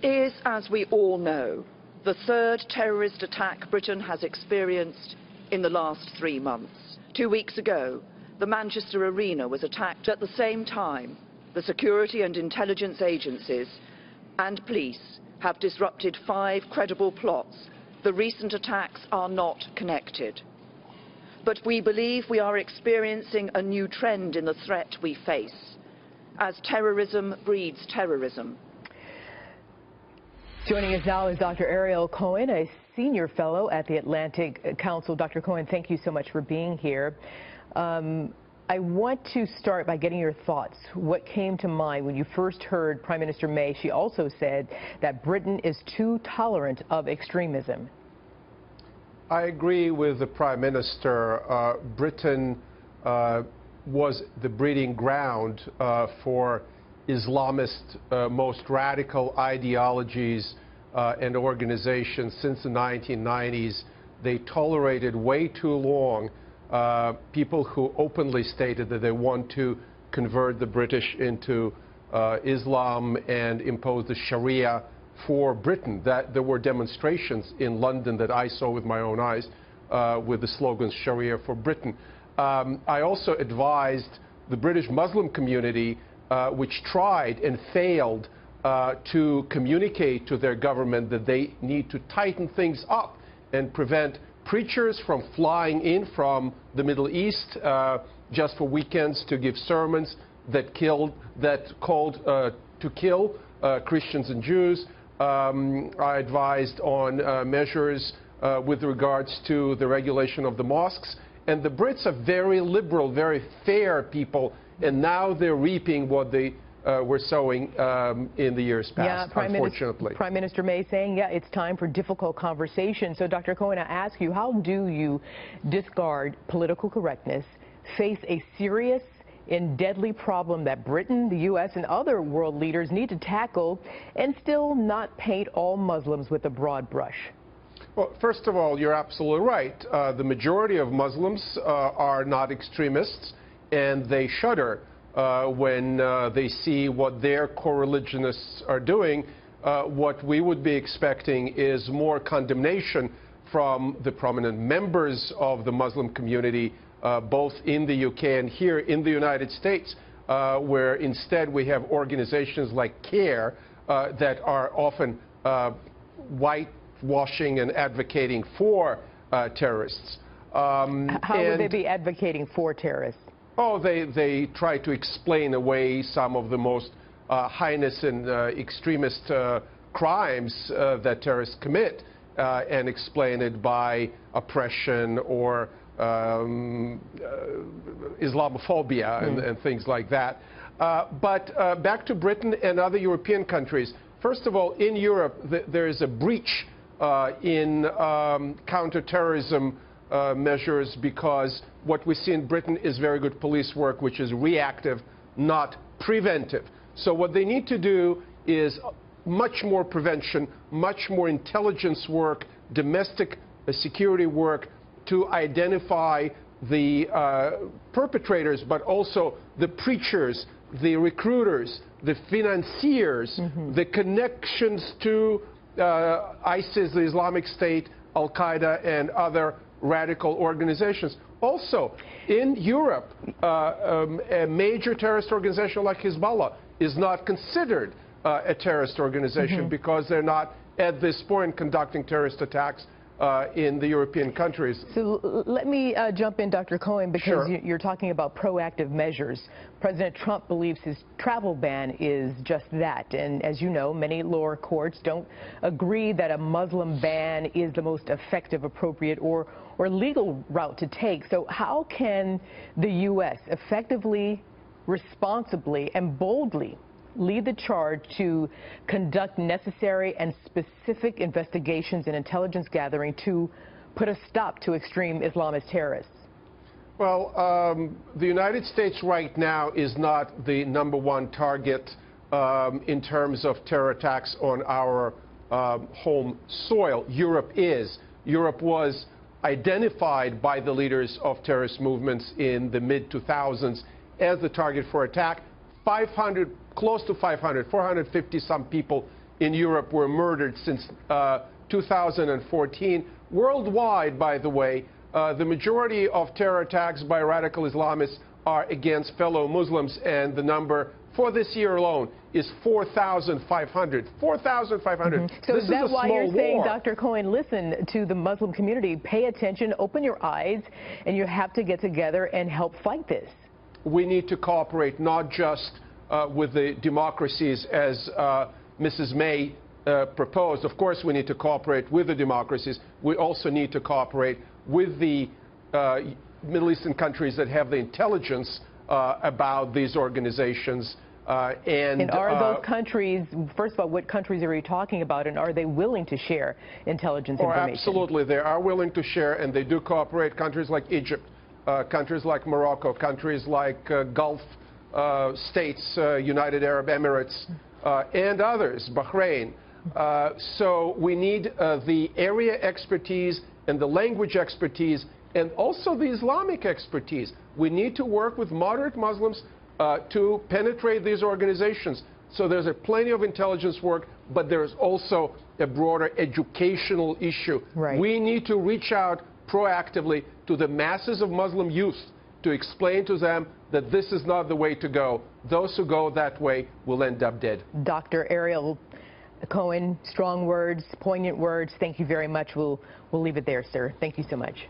is, as we all know, the third terrorist attack Britain has experienced in the last 3 months. 2 weeks ago, the Manchester Arena was attacked. At the same time, the security and intelligence agencies and police have disrupted 5 credible plots. The recent attacks are not connected. But we believe we are experiencing a new trend in the threat we face, as terrorism breeds terrorism. Joining us now is Dr. Ariel Cohen, a senior fellow at the Atlantic Council. Dr. Cohen, thank you so much for being here. I want to start by getting your thoughts. What came to mind when you first heard Prime Minister May? She also said that Britain is too tolerant of extremism. I agree with the Prime Minister. Britain was the breeding ground for Islamist, most radical ideologies and organizations since the 1990s. They tolerated way too long people who openly stated that they want to convert the British into Islam and impose the Sharia for Britain. That there were demonstrations in London that I saw with my own eyes with the slogan Sharia for Britain. I also advised the British Muslim community, which tried and failed to communicate to their government that they need to tighten things up and prevent preachers from flying in from the East just for weekends to give sermons that called to kill Christians and Jews. I advised on measures with regards to the regulation of the mosques. And the Brits are very liberal, very fair people, and now they're reaping what they were sowing in the years past, unfortunately. Prime Minister May saying, yeah, it's time for difficult conversation. So, Dr. Cohen, I ask you, how do you discard political correctness, face a serious and deadly problem that Britain, the U.S., and other world leaders need to tackle, and still not paint all Muslims with a broad brush? Well, first of all, you're absolutely right. The majority of Muslims are not extremists, and they shudder when they see what their co-religionists are doing. What we would be expecting is more condemnation from the prominent members of the Muslim community, both in the UK and here in the United States, where instead we have organizations like CARE that are often whitewashing and advocating for terrorists. How would they be advocating for terrorists? Oh, they try to explain away some of the most heinous and extremist crimes that terrorists commit and explain it by oppression or Islamophobia and things like that. But back to Britain and other European countries. First of all, in Europe, there is a breach in counterterrorism measures, because what we see in Britain is very good police work, which is reactive, not preventive. So what they need to do is much more prevention, much more intelligence work, domestic security work to identify the perpetrators, but also the preachers, the recruiters, the financiers, the connections to ISIS, the Islamic State, Al-Qaeda, and other radical organizations. Also, in Europe, a major terrorist organization like Hezbollah is not considered a terrorist organization because they're not, at this point, conducting terrorist attacks in the European countries. So let me jump in, Dr. Cohen, because Sure. you're talking about proactive measures. President Trump believes his travel ban is just that. And as you know, many lower courts don't agree that a Muslim ban is the most effective, appropriate, or legal route to take. So how can the U.S. effectively, responsibly, and boldly lead the charge to conduct necessary and specific investigations and intelligence gathering to put a stop to extreme Islamist terrorists? Well, the United States right now is not the #1 target in terms of terror attacks on our home soil. Europe is. Europe was identified by the leaders of terrorist movements in the mid-2000s as the target for attack. 500, close to 500, 450 some people in Europe were murdered since 2014. Worldwide, by the way, the majority of terror attacks by radical Islamists are against fellow Muslims, and the number for this year alone is 4,500. 4,500. So this is that why you're saying, war. Dr. Cohen, listen to the Muslim community, pay attention, open your eyes, and you have to get together and help fight this? We need to cooperate not just with the democracies as Mrs. May proposed. Of course, we need to cooperate with the democracies. We also need to cooperate with the Middle Eastern countries that have the intelligence about these organizations. And are those countries, first of all, what countries are you talking about, and are they willing to share intelligence information? Absolutely. They are willing to share, and they do cooperate. Countries like Egypt, countries like Morocco, countries like Gulf states, United Arab Emirates, and others, Bahrain. So we need the area expertise and the language expertise and also the Islamic expertise. We need to work with moderate Muslims to penetrate these organizations. So there's plenty of intelligence work, but there's also a broader educational issue. Right. We need to reach out proactively to the masses of Muslim youth to explain to them that this is not the way to go. Those who go that way will end up dead. Dr. Ariel Cohen, strong words, poignant words. Thank you very much. We'll leave it there, sir. Thank you so much.